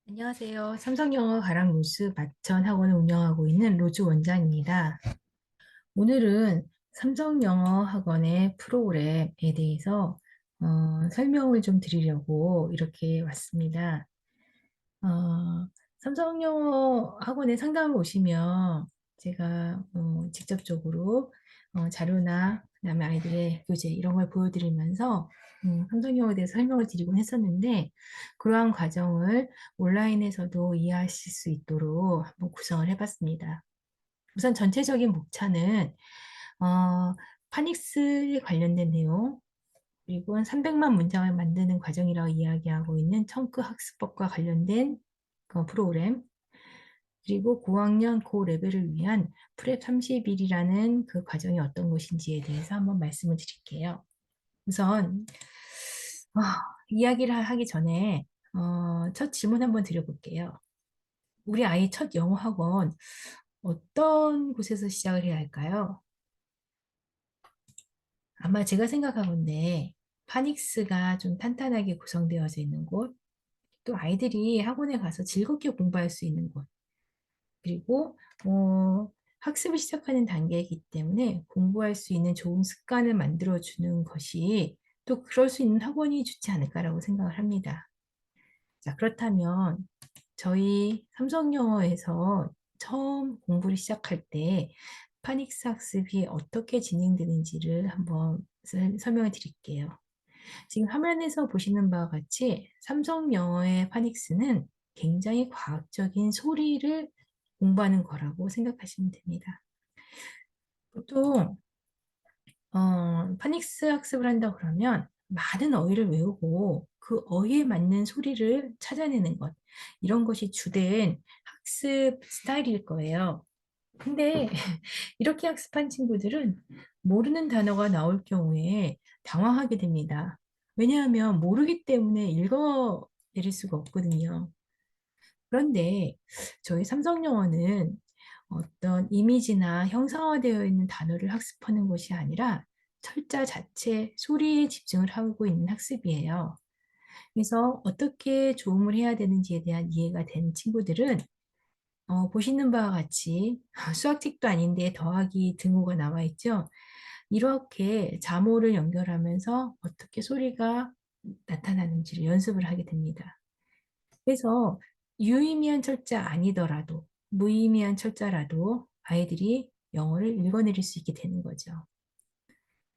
안녕하세요. 삼성영어 가랑 로스 마천 학원을 운영하고 있는 로즈 원장입니다. 오늘은 삼성영어 학원의 프로그램에 대해서 설명을 좀 드리려고 이렇게 왔습니다. 어, 삼성영어 학원에 상담을 오시면 제가 직접적으로 자료나 그다음에 아이들의 교재 이런 걸 보여드리면서 삼성영어에 대해서 설명을 드리곤 했었는데 그러한 과정을 온라인에서도 이해하실 수 있도록 한번 구성을 해봤습니다. 우선 전체적인 목차는 어, 파닉스에 관련된 내용, 그리고 300만 문장을 만드는 과정이라고 이야기하고 있는 청크 학습법과 관련된 그 프로그램, 그리고 고학년 고레벨을 위한 프랩 30일이라는 그 과정이 어떤 것인지에 대해서 한번 말씀을 드릴게요. 우선 이야기를 하기 전에 첫 질문 한번 드려볼게요. 우리 아이 첫 영어 학원 어떤 곳에서 시작을 해야 할까요? 아마 제가 생각하건데 파닉스가 좀 탄탄하게 구성되어져 있는 곳, 또 아이들이 학원에 가서 즐겁게 공부할 수 있는 곳, 그리고 학습을 시작하는 단계이기 때문에 공부할 수 있는 좋은 습관을 만들어주는 것이 또 그럴 수 있는 학원이 좋지 않을까라고 생각을 합니다. 자, 그렇다면 저희 삼성영어에서 처음 공부를 시작할 때 파닉스 학습이 어떻게 진행되는지를 한번 설명해 드릴게요. 지금 화면에서 보시는 바와 같이 삼성 영어의 파닉스는 굉장히 과학적인 소리를 공부하는 거라고 생각하시면 됩니다. 보통 파닉스 학습을 한다 그러면 많은 어휘를 외우고 그 어휘에 맞는 소리를 찾아내는 것, 이런 것이 주된 학습 스타일일 거예요. 근데 이렇게 학습한 친구들은 모르는 단어가 나올 경우에 당황하게 됩니다. 왜냐하면 모르기 때문에 읽어내릴 수가 없거든요. 그런데 저희 삼성영어는 어떤 이미지나 형상화되어 있는 단어를 학습하는 것이 아니라 철자 자체, 소리에 집중을 하고 있는 학습이에요. 그래서 어떻게 조음을 해야 되는지에 대한 이해가 된 친구들은 보시는 바와 같이 수학책도 아닌데 더하기 등호가 나와 있죠. 이렇게 자모를 연결하면서 어떻게 소리가 나타나는지를 연습을 하게 됩니다. 그래서 유의미한 철자 아니더라도 무의미한 철자라도 아이들이 영어를 읽어내릴 수 있게 되는 거죠.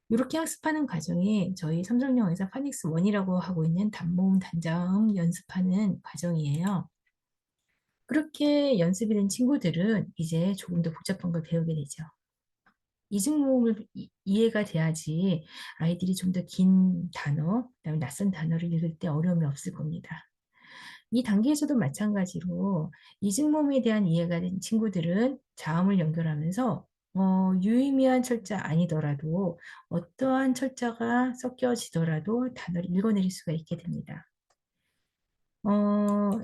이렇게 학습하는 과정이 저희 삼성영어에서 파닉스 1이라고 하고 있는 단모음 단자음 연습하는 과정이에요. 그렇게 연습이 된 친구들은 이제 조금 더 복잡한 걸 배우게 되죠. 이중모음을 이해가 돼야지 아이들이 좀 더 긴 단어, 그다음에 낯선 단어를 읽을 때 어려움이 없을 겁니다. 이 단계에서도 마찬가지로 이중모음에 대한 이해가 된 친구들은 자음을 연결하면서 유의미한 철자 아니더라도 어떠한 철자가 섞여지더라도 단어를 읽어내릴 수가 있게 됩니다.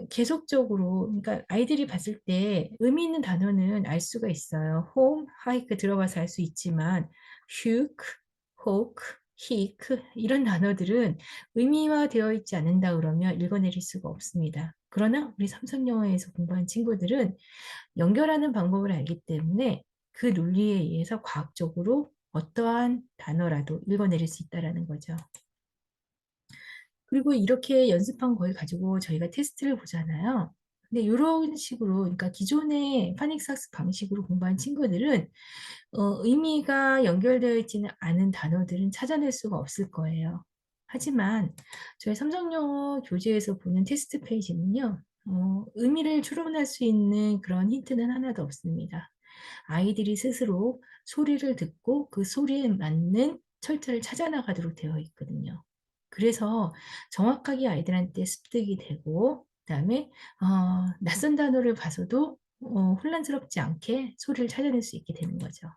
계속적으로, 그러니까 아이들이 봤을 때 의미 있는 단어는 알 수가 있어요. home, hike 들어가서 알 수 있지만 huk, hook, hick 이런 단어들은 의미화되어 있지 않는다 그러면 읽어내릴 수가 없습니다. 그러나 우리 삼성영어에서 공부한 친구들은 연결하는 방법을 알기 때문에 그 논리에 의해서 과학적으로 어떠한 단어라도 읽어내릴 수 있다는 거죠. 그리고 이렇게 연습한 걸 가지고 저희가 테스트를 보잖아요. 근데 이런 식으로, 그러니까 기존의 파닉스 학습 방식으로 공부한 친구들은 의미가 연결되어 있지는 않은 단어들은 찾아낼 수가 없을 거예요. 하지만 저희 삼성영어 교재에서 보는 테스트 페이지는요, 의미를 추론할 수 있는 그런 힌트는 하나도 없습니다. 아이들이 스스로 소리를 듣고 그 소리에 맞는 철자를 찾아 나가도록 되어 있거든요. 그래서 정확하게 아이들한테 습득이 되고, 그다음에 낯선 단어를 봐서도 혼란스럽지 않게 소리를 찾아낼 수 있게 되는 거죠.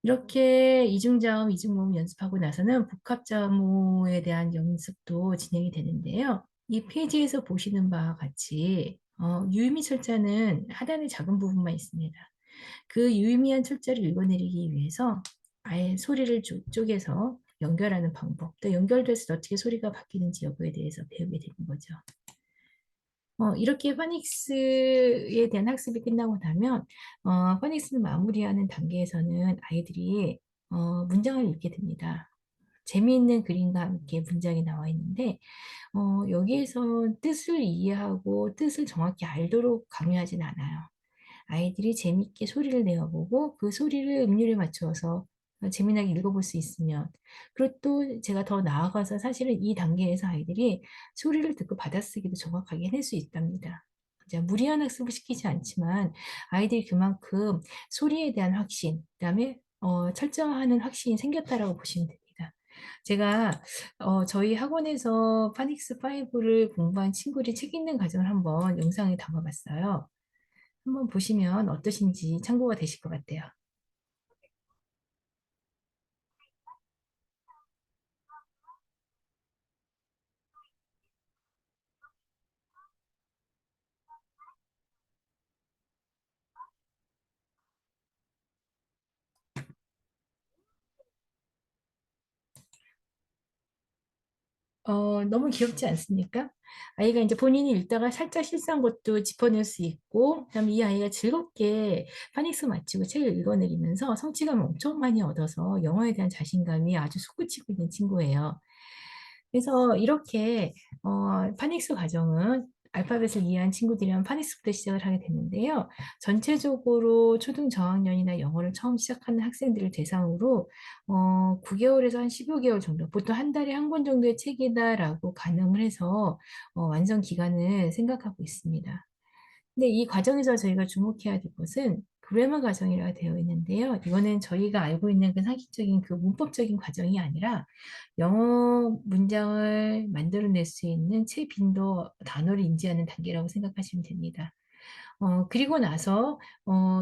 이렇게 이중자음, 이중모음 연습하고 나서는 복합자모에 대한 연습도 진행이 되는데요. 이 페이지에서 보시는 바와 같이 유의미 철자는 하단의 작은 부분만 있습니다. 그 유의미한 철자를 읽어내리기 위해서 아예 소리를 쪼개서 연결하는 방법, 또 연결돼서 어떻게 소리가 바뀌는지 여부에 대해서 배우게 되는 거죠. 이렇게 파닉스에 대한 학습이 끝나고 나면 파닉스를 마무리하는 단계에서는 아이들이 문장을 읽게 됩니다. 재미있는 그림과 함께 문장이 나와 있는데 여기에서 뜻을 이해하고 뜻을 정확히 알도록 강요하진 않아요. 아이들이 재밌게 소리를 내어보고 그 소리를 음률에 맞춰서 재미나게 읽어볼 수 있으면, 그리고 또 제가 더 나아가서 사실은 이 단계에서 아이들이 소리를 듣고 받아쓰기도 정확하게 해낼 수 있답니다. 이제 무리한 학습을 시키지 않지만 아이들이 그만큼 소리에 대한 확신, 그다음에 철저하는 확신이 생겼다라고 보시면 됩니다. 제가 저희 학원에서 파닉스 5를 공부한 친구들이 책 읽는 과정을 한번 영상에 담아봤어요. 한번 보시면 어떠신지 참고가 되실 것 같아요. 너무 귀엽지 않습니까? 아이가 이제 본인이 읽다가 살짝 실수한 것도 짚어낼 수 있고, 그다음에 이 아이가 즐겁게 파닉스 마치고 책을 읽어내리면서 성취감을 엄청 많이 얻어서 영어에 대한 자신감이 아주 솟구치고 있는 친구예요. 그래서 이렇게 파닉스 과정은 알파벳을 이해한 친구들이랑 파닉스부터 시작을 하게 되는데요. 전체적으로 초등 저학년이나 영어를 처음 시작하는 학생들을 대상으로 9개월에서 한 15개월 정도, 보통 한 달에 한 권 정도의 책이다라고 가늠을 해서 완성 기간을 생각하고 있습니다. 근데 이 과정에서 저희가 주목해야 될 것은 그래머 과정이라고 되어 있는데요. 이거는 저희가 알고 있는 그 상식적인 그 문법적인 과정이 아니라 영어 문장을 만들어낼 수 있는 채빈도 단어를 인지하는 단계라고 생각하시면 됩니다. 그리고 나서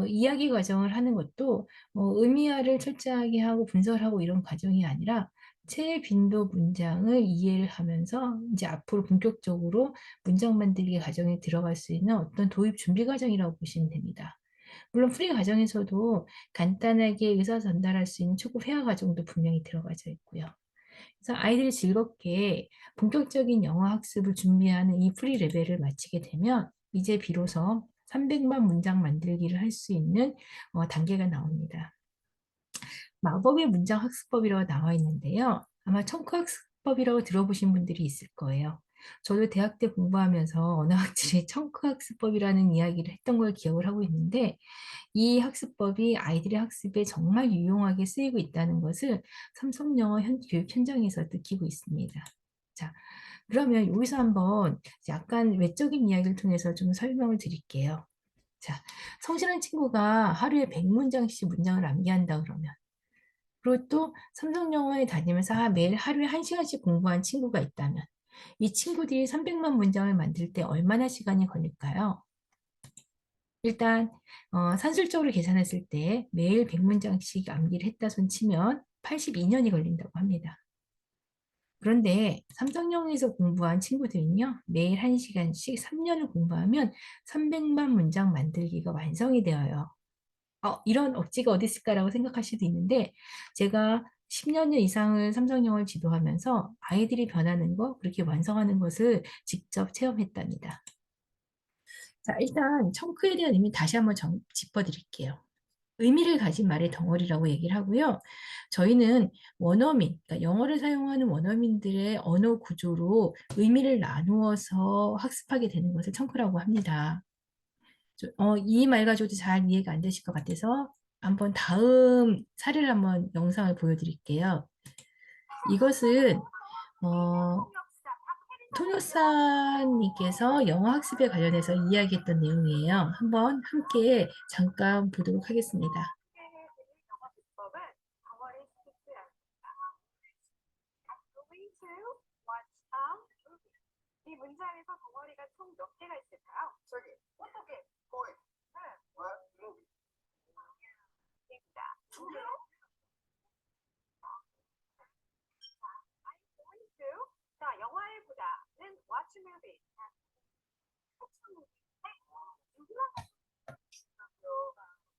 이야기 과정을 하는 것도 의미화를 철저하게 하고 분석을 하고 이런 과정이 아니라 채빈도 문장을 이해를 하면서 이제 앞으로 본격적으로 문장 만들기 과정에 들어갈 수 있는 어떤 도입 준비 과정이라고 보시면 됩니다. 물론 프리 과정에서도 간단하게 의사 전달할 수 있는 초급 회화 과정도 분명히 들어가져 있고요. 그래서 아이들이 즐겁게 본격적인 영어 학습을 준비하는 이 프리 레벨을 마치게 되면 이제 비로소 300만 문장 만들기를 할 수 있는 단계가 나옵니다. 마법의 문장 학습법이라고 나와 있는데요. 아마 청크 학습법이라고 들어보신 분들이 있을 거예요. 저도 대학 때 공부하면서 언어학실에 청크 학습법이라는 이야기를 했던 걸 기억을 하고 있는데, 이 학습법이 아이들의 학습에 정말 유용하게 쓰이고 있다는 것을 삼성영어 교육 현장에서 느끼고 있습니다. 자, 그러면 여기서 한번 약간 외적인 이야기를 통해서 좀 설명을 드릴게요. 자, 성실한 친구가 하루에 100문장씩 문장을 암기한다 그러면, 그리고 또 삼성영어에 다니면서 매일 하루에 1시간씩 공부한 친구가 있다면, 이 친구들이 300만 문장을 만들 때 얼마나 시간이 걸릴까요? 일단 산술적으로 계산했을 때 매일 100문장씩 암기를 했다 손 치면 82년이 걸린다고 합니다. 그런데 삼성영어에서 공부한 친구들은요, 매일 1시간씩 3년을 공부하면 300만 문장 만들기가 완성이 되어요. 이런 억지가 어디 있을까라고 생각할 수도 있는데, 제가 10년 이상을 삼성영어를 지도하면서 아이들이 변하는 거, 그렇게 완성하는 것을 직접 체험했답니다. 자, 일단 청크에 대한 의미 다시 한번 짚어드릴게요. 의미를 가진 말의 덩어리라고 얘기를 하고요. 저희는 원어민, 그러니까 영어를 사용하는 원어민들의 언어 구조로 의미를 나누어서 학습하게 되는 것을 청크라고 합니다. 이 말 가지고도 잘 이해가 안 되실 것 같아서 한번 다음 사례를 한번 영상을 보여드릴게요. 이것은 토요사님께서 영어 학습에 관련해서 이야기했던 내용이에요. 한번 함께 잠깐 보도록 하겠습니다. 이 문장에서 덩어리가 총 몇 개가 있을까요? 저기 어떻게 거의 입니다. 두 개요? 자, 영화를 보다는 watch movie.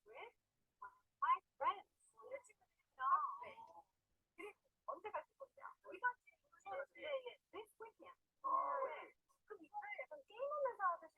with my friends. 내 친구들이랑. 네. 그리고 언제 갈 거죠? 이번 주, 네, this weekend. 네. 그럼 이거를 약간 게임하면서 하듯이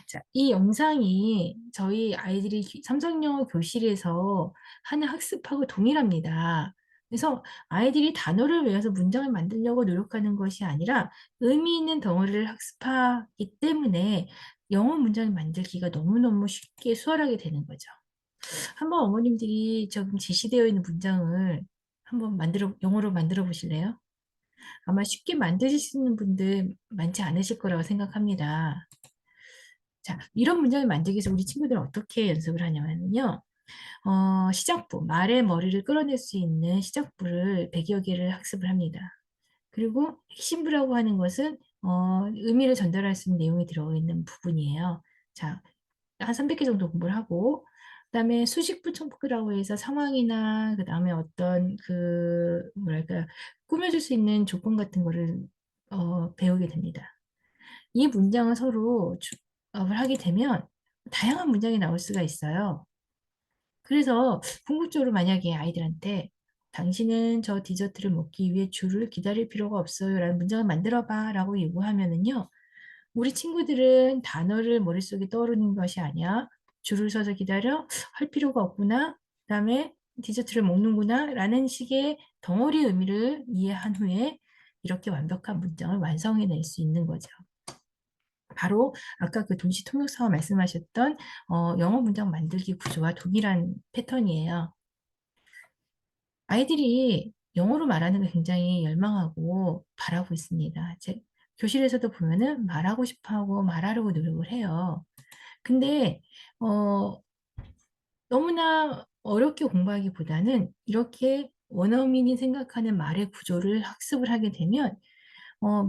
자, 이 영상이 저희 아이들이 삼성영어 교실에서 하는 학습하고 동일합니다. 그래서 아이들이 단어를 외워서 문장을 만들려고 노력하는 것이 아니라 의미 있는 덩어리를 학습하기 때문에 영어 문장을 만들기가 너무너무 쉽게 수월하게 되는 거죠. 한번 어머님들이 지금 제시되어 있는 문장을 한번 영어로 만들어 보실래요? 아마 쉽게 만드실 수 있는 분들 많지 않으실 거라고 생각합니다. 자, 이런 문장을 만들기 위해서 우리 친구들은 어떻게 연습을 하냐면요. 시작부, 말의 머리를 끌어낼 수 있는 시작부를 100여 개를 학습을 합니다. 그리고 핵심부라고 하는 것은 의미를 전달할 수 있는 내용이 들어있는 부분이에요. 자, 한 300개 정도 공부를 하고, 그다음에 수식부 첨부라고 해서 상황이나 그다음에 어떤 뭐랄까 꾸며줄 수 있는 조건 같은 거를 배우게 됩니다. 이 문장을 서로 조합을 하게 되면 다양한 문장이 나올 수가 있어요. 그래서 궁극적으로 만약에 아이들한테 당신은 저 디저트를 먹기 위해 줄을 기다릴 필요가 없어요 라는 문장을 만들어 봐 라고 요구하면은요, 우리 친구들은 단어를 머릿속에 떠오르는 것이 아니야. 줄을 서서 기다려? 할 필요가 없구나. 그다음에 디저트를 먹는구나 라는 식의 덩어리 의미를 이해한 후에 이렇게 완벽한 문장을 완성해낼 수 있는 거죠. 바로 아까 그 동시 통역사와 말씀하셨던 영어 문장 만들기 구조와 동일한 패턴이에요. 아이들이 영어로 말하는 걸 굉장히 열망하고 바라고 있습니다. 교실에서도 보면은 말하고 싶어 하고 말하려고 노력을 해요. 근데, 어, 너무나 어렵게 공부하기보다는 이렇게 원어민이 생각하는 말의 구조를 학습을 하게 되면,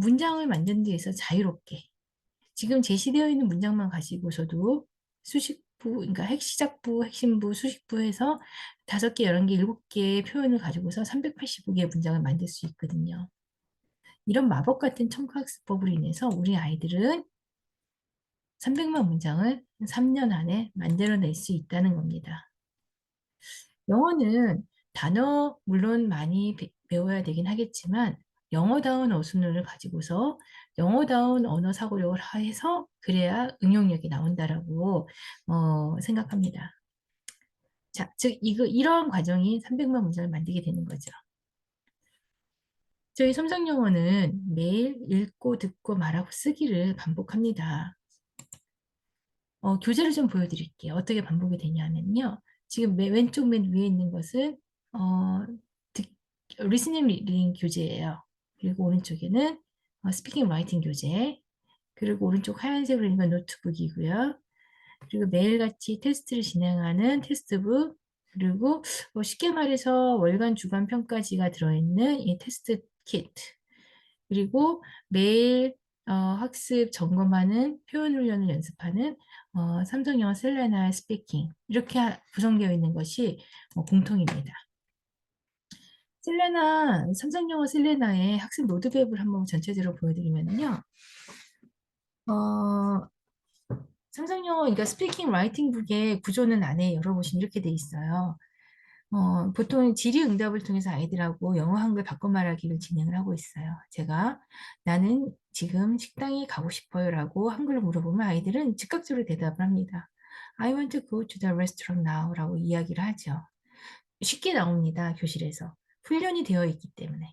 문장을 만드는 데 있어서 자유롭게 지금 제시되어 있는 문장만 가지고서도 수식부, 그러니까 핵시작부, 핵심부, 수식부 해서 5개, 11개, 7개의 표현을 가지고서 385개의 문장을 만들 수 있거든요. 이런 마법 같은 첨가학습법으로 인해서 우리 아이들은 300만 문장을 3년 안에 만들어낼 수 있다는 겁니다. 영어는 단어 물론 많이 배워야 되긴 하겠지만 영어다운 어순을 가지고서 영어다운 언어 사고력을 해서 그래야 응용력이 나온다라고 생각합니다. 자, 즉 이런 과정이 300만 문장을 만들게 되는 거죠. 저희 삼성영어는 매일 읽고 듣고 말하고 쓰기를 반복합니다. 교재를 좀 보여드릴게요. 어떻게 반복이 되냐면요. 지금 왼쪽 맨 위에 있는 것은 어, 리스닝 리딩 교재예요. 그리고 오른쪽에는 스피킹 라이팅 교재, 그리고 오른쪽 하얀색으로 있는 건 노트북이고요. 그리고 매일같이 테스트를 진행하는 테스트북, 그리고 쉽게 말해서 월간 주간 평가지가 들어있는 이 테스트 키트, 그리고 매일 학습 점검하는 표현 훈련을 연습하는 삼성영어 셀레나 스피킹, 이렇게 구성되어 있는 것이 공통입니다. 삼성영어 셀레나의 학습 로드맵을 한번 전체적으로 보여드리면요. 어, 삼성영어, 그러니까 스피킹 라이팅 북의 구조는 안에 열어보시면 이렇게 돼 있어요. 보통 질의응답을 통해서 아이들하고 영어 한글 바꿔 말하기를 진행을 하고 있어요. 나는 지금 식당에 가고 싶어요 라고 한글로 물어보면 아이들은 즉각적으로 대답을 합니다. I want to go to the restaurant now 라고 이야기를 하죠. 쉽게 나옵니다, 교실에서. 훈련이 되어 있기 때문에.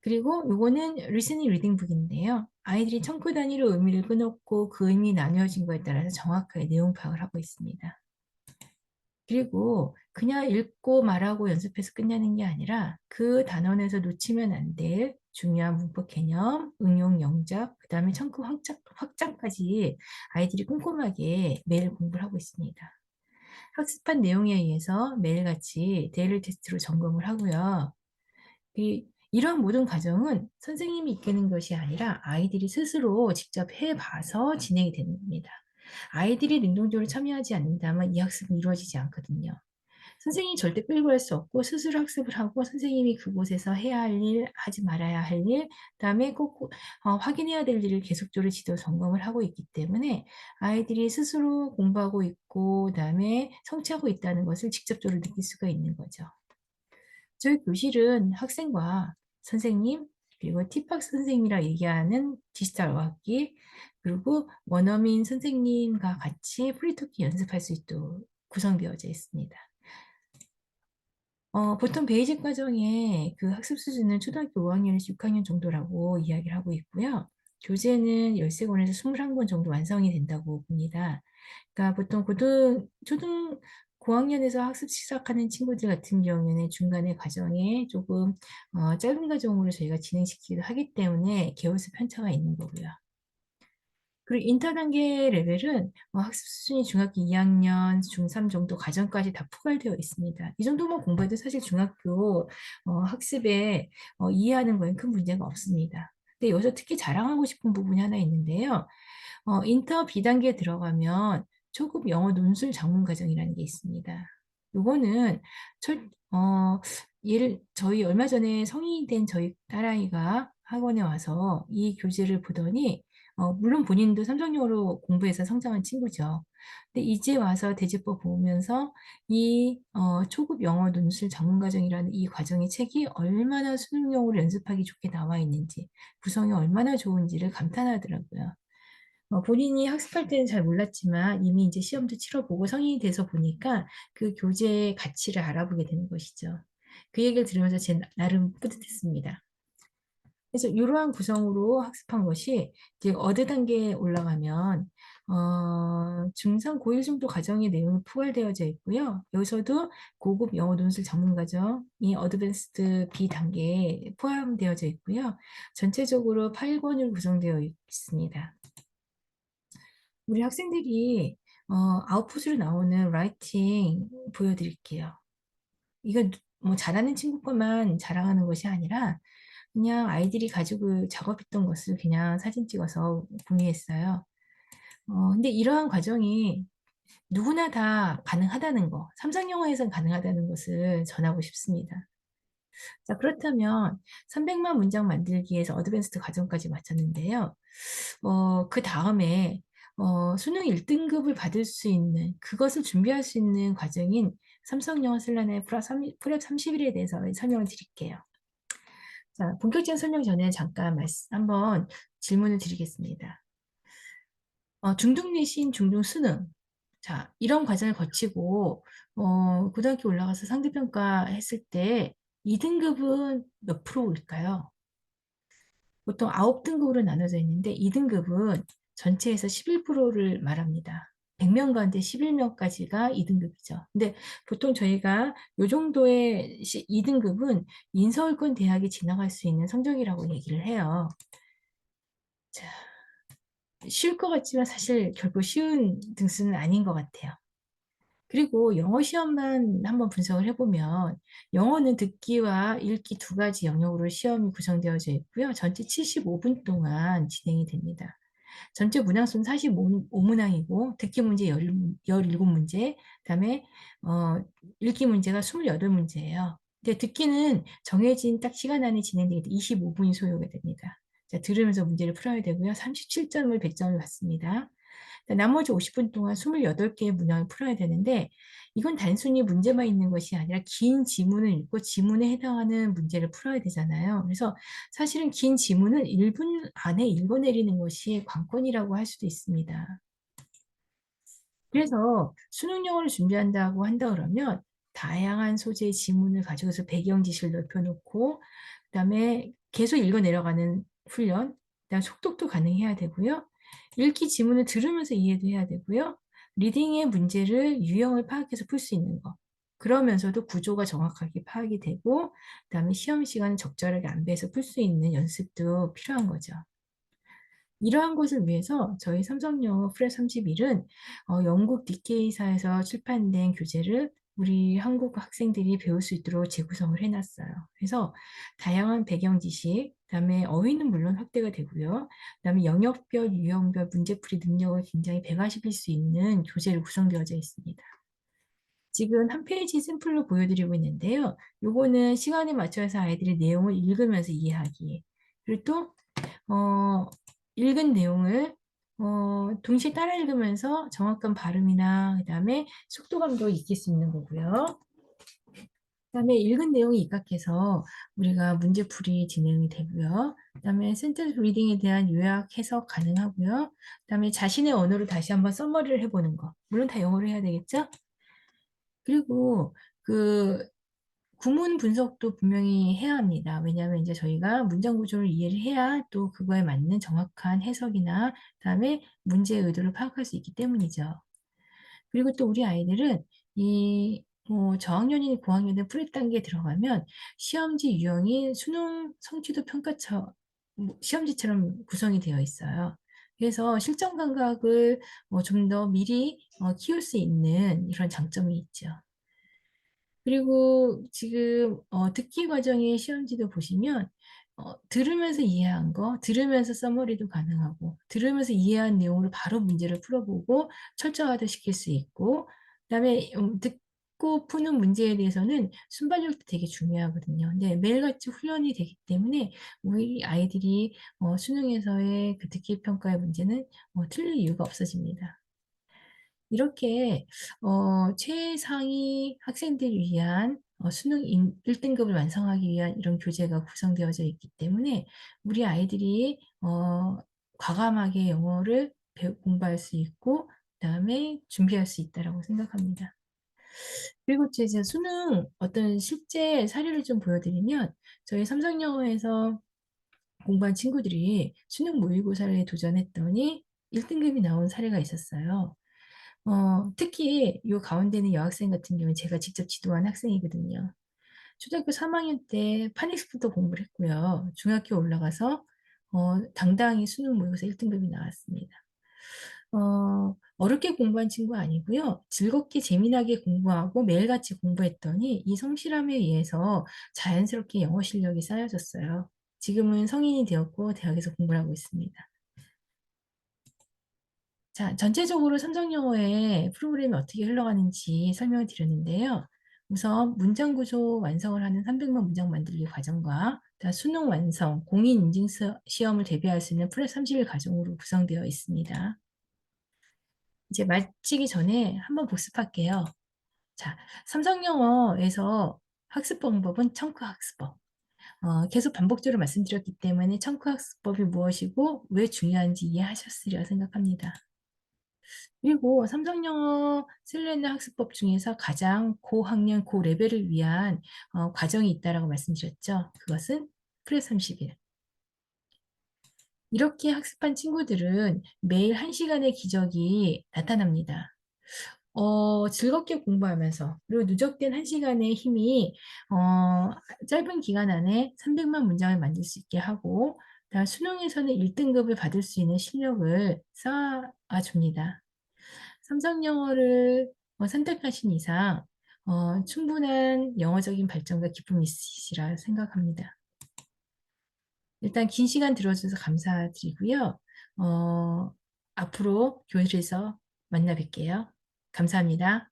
그리고 요거는 리스닝 리딩북인데요. 아이들이 청구 단위로 의미를 끊었고 그 의미 나뉘어진 거에 따라서 정확하게 내용 파악을 하고 있습니다. 그리고 그냥 읽고 말하고 연습해서 끝내는 게 아니라 그 단원에서 놓치면 안 될 중요한 문법 개념, 응용 영작, 그 다음에 청구 확장까지 아이들이 꼼꼼하게 매일 공부를 하고 있습니다. 학습한 내용에 의해서 매일같이 데일리 테스트로 점검을 하고요. 이런 모든 과정은 선생님이 이끄는 것이 아니라 아이들이 스스로 직접 해봐서 진행이 되는 겁니다. 아이들이 능동적으로 참여하지 않는다면 이 학습은 이루어지지 않거든요. 선생님이 절대 끌고 갈 수 없고 스스로 학습을 하고 선생님이 그곳에서 해야 할 일, 하지 말아야 할 일, 그다음에 꼭 확인해야 될 일을 계속적으로 지도 점검을 하고 있기 때문에 아이들이 스스로 공부하고 있고 그다음에 성취하고 있다는 것을 직접적으로 느낄 수가 있는 거죠. 저희 교실은 학생과 선생님, 그리고 티팍 선생님이라 얘기하는 디지털 어학기, 그리고 원어민 선생님과 같이 프리토킹 연습할 수 있도록 구성되어져 있습니다. 보통 베이직 과정에 그 학습 수준은 초등학교 5학년에서 6학년 정도라고 이야기를 하고 있고요. 교재는 13권에서 21권 정도 완성이 된다고 봅니다. 그러니까 보통 고학년에서 학습 시작하는 친구들 같은 경우에는 중간에 과정에 조금 짧은 과정으로 저희가 진행시키기도 하기 때문에 개월수 편차가 있는 거고요. 그리고 인터 단계 레벨은 학습 수준이 중학교 2학년, 중3 정도 과정까지 다 포괄되어 있습니다. 이 정도만 공부해도 사실 중학교 학습에 이해하는 거엔 큰 문제가 없습니다. 근데 여기서 특히 자랑하고 싶은 부분이 하나 있는데요. 인터 B단계에 들어가면 초급 영어 논술 전문 과정이라는 게 있습니다. 요거는 저희 얼마 전에 성인이 된 저희 딸아이가 학원에 와서 이 교재를 보더니 물론 본인도 삼성영어로 공부해서 성장한 친구죠. 근데 이제 와서 대제법 보면서 이 초급 영어 논술 전문 과정이라는 이 과정의 책이 얼마나 수능 영어를 연습하기 좋게 나와 있는지, 구성이 얼마나 좋은지를 감탄하더라고요. 본인이 학습할 때는 잘 몰랐지만 이미 이제 시험도 치러보고 성인이 돼서 보니까 그 교재의 가치를 알아보게 되는 것이죠. 그 얘기를 들으면서 제 나름 뿌듯했습니다. 그래서 이러한 구성으로 학습한 것이 이제 어느 단계에 올라가면 중3, 고1 정도 과정의 내용이 포괄되어져 있고요. 여기서도 고급 영어 논술 전문 과정이 어드밴스드 B 단계에 포함되어져 있고요. 전체적으로 8권으로 구성되어 있습니다. 우리 학생들이 아웃풋으로 나오는 라이팅 보여드릴게요. 이거 뭐 잘하는 친구 것만 자랑하는 것이 아니라 그냥 아이들이 가지고 작업했던 것을 그냥 사진 찍어서 공유했어요. 근데 이러한 과정이 누구나 다 가능하다는 거, 삼성영어에선 가능하다는 것을 전하고 싶습니다. 자, 그렇다면 300만 문장 만들기에서 어드밴스드 과정까지 마쳤는데요. 그 다음에 수능 1등급을 받을 수 있는 그것을 준비할 수 있는 과정인 삼성영어 슬란의 프랩 30일에 대해서 설명을 드릴게요. 자, 본격적인 설명 전에 잠깐 한번 질문을 드리겠습니다. 중등 내신 중등 수능. 자, 이런 과정을 거치고 고등학교 올라가서 상대평가 했을 때 2등급은 몇 프로일까요? 보통 9등급으로 나눠져 있는데 2등급은 전체에서 11%를 말합니다. 100명 가운데 11명까지가 2등급이죠. 근데 보통 저희가 이 정도의 2등급은 인서울권 대학에 진학할 수 있는 성적이라고 얘기를 해요. 자, 쉬울 것 같지만 사실 결코 쉬운 등수는 아닌 것 같아요. 그리고 영어 시험만 한번 분석을 해보면 영어는 듣기와 읽기 두 가지 영역으로 시험이 구성되어져 있고요. 전체 75분 동안 진행이 됩니다. 전체 문항수는 45문항이고 듣기 문제 17문제, 그다음에 읽기 문제가 28문제예요. 근데 듣기는 정해진 딱 시간 안에 진행되기 때문에 25분이 소요가 됩니다. 자, 들으면서 문제를 풀어야 되고요. 37점을 100점을 받습니다. 나머지 50분 동안 28개의 문항을 풀어야 되는데 이건 단순히 문제만 있는 것이 아니라 긴 지문을 읽고 지문에 해당하는 문제를 풀어야 되잖아요. 그래서 사실은 긴 지문을 1분 안에 읽어내리는 것이 관건이라고 할 수도 있습니다. 그래서 수능 영어를 준비한다고 한다 그러면 다양한 소재의 지문을 가지고서 배경 지시를 넓혀놓고 그다음에 계속 읽어 내려가는 훈련, 그다음 속독도 가능해야 되고요. 읽기 지문을 들으면서 이해도 해야 되고요. 리딩의 문제를 유형을 파악해서 풀 수 있는 거. 그러면서도 구조가 정확하게 파악이 되고 그다음에 시험 시간을 적절하게 안배해서 풀 수 있는 연습도 필요한 거죠. 이러한 것을 위해서 저희 삼성영어 프랩 31은 영국 DK사에서 출판된 교재를 우리 한국 학생들이 배울 수 있도록 재구성을 해놨어요. 그래서 다양한 배경 지식, 그다음에 어휘는 물론 확대가 되고요. 그다음에 영역별, 유형별 문제풀이 능력을 굉장히 배가시킬 수 있는 교재로 구성되어져 있습니다. 지금 한 페이지 샘플로 보여드리고 있는데요. 요거는 시간에 맞춰서 아이들이 내용을 읽으면서 이해하기. 그리고 또 읽은 내용을 동시에 따라 읽으면서 정확한 발음이나 그다음에 속도감도 익힐 수 있는 거고요. 그다음에 읽은 내용이 입각해서 우리가 문제풀이 진행이 되고요. 그다음에 센텐스 리딩에 대한 요약, 해석 가능하고요. 그다음에 자신의 언어로 다시 한번 서머리를 해보는 거. 물론 다 영어로 해야 되겠죠? 그리고 그 구문 분석도 분명히 해야 합니다. 왜냐하면 이제 저희가 문장 구조를 이해를 해야 또 그거에 맞는 정확한 해석이나 그다음에 문제의 의도를 파악할 수 있기 때문이죠. 그리고 또 우리 아이들은 이 저학년이나 고학년의 프레 단계에 들어가면 시험지 유형이 수능 성취도 평가처 시험지처럼 구성이 되어 있어요. 그래서 실전 감각을 좀 더 미리 키울 수 있는 이런 장점이 있죠. 그리고 지금 듣기 과정의 시험지도 보시면 들으면서 이해한 거, 들으면서 서머리도 가능하고, 들으면서 이해한 내용으로 바로 문제를 풀어보고 철저하게 시킬 수 있고, 그다음에 듣고 푸는 문제에 대해서는 순발력도 되게 중요하거든요. 근데 매일같이 훈련이 되기 때문에 우리 아이들이 수능에서의 그 듣기 평가의 문제는 틀릴 이유가 없어집니다. 이렇게 최상위 학생들을 위한 수능 1등급을 완성하기 위한 이런 교재가 구성되어져 있기 때문에 우리 아이들이 과감하게 영어를 공부할 수 있고 그다음에 준비할 수 있다라고 생각합니다. 그리고 이제 수능 어떤 실제 사례를 좀 보여드리면 저희 삼성영어에서 공부한 친구들이 수능 모의고사에 도전했더니 1등급이 나온 사례가 있었어요. 특히 요 가운데는 여학생 같은 경우는 제가 직접 지도한 학생이거든요. 초등학교 3학년 때 파닉스부터 공부를 했고요. 중학교 올라가서 당당히 수능 모의고사 1등급이 나왔습니다. 어렵게 공부한 친구 아니고요. 즐겁게 재미나게 공부하고 매일같이 공부했더니 이 성실함에 의해서 자연스럽게 영어 실력이 쌓여졌어요. 지금은 성인이 되었고 대학에서 공부를 하고 있습니다. 자, 전체적으로 삼성영어의 프로그램이 어떻게 흘러가는지 설명을 드렸는데요. 우선 문장 구조 완성을 하는 300만 문장 만들기 과정과 수능 완성, 공인 인증 시험을 대비할 수 있는 프레 30일 과정으로 구성되어 있습니다. 이제 마치기 전에 한번 복습할게요. 자, 삼성영어에서 학습 방법은 청크 학습법. 계속 반복적으로 말씀드렸기 때문에 청크 학습법이 무엇이고 왜 중요한지 이해하셨으리라 생각합니다. 그리고 삼성영어 슬래너 학습법 중에서 가장 고학년, 고레벨을 위한 과정이 있다라고 말씀드렸죠. 그것은 프레 30일. 이렇게 학습한 친구들은 매일 1시간의 기적이 나타납니다. 즐겁게 공부하면서 그리고 누적된 1시간의 힘이 짧은 기간 안에 300만 문장을 만들 수 있게 하고 수능에서는 1등급을 받을 수 있는 실력을 쌓아줍니다. 삼성영어를 선택하신 이상 충분한 영어적인 발전과 기쁨이 있으시리라 생각합니다. 일단 긴 시간 들어주셔서 감사드리고요. 앞으로 교실에서 만나 뵐게요. 감사합니다.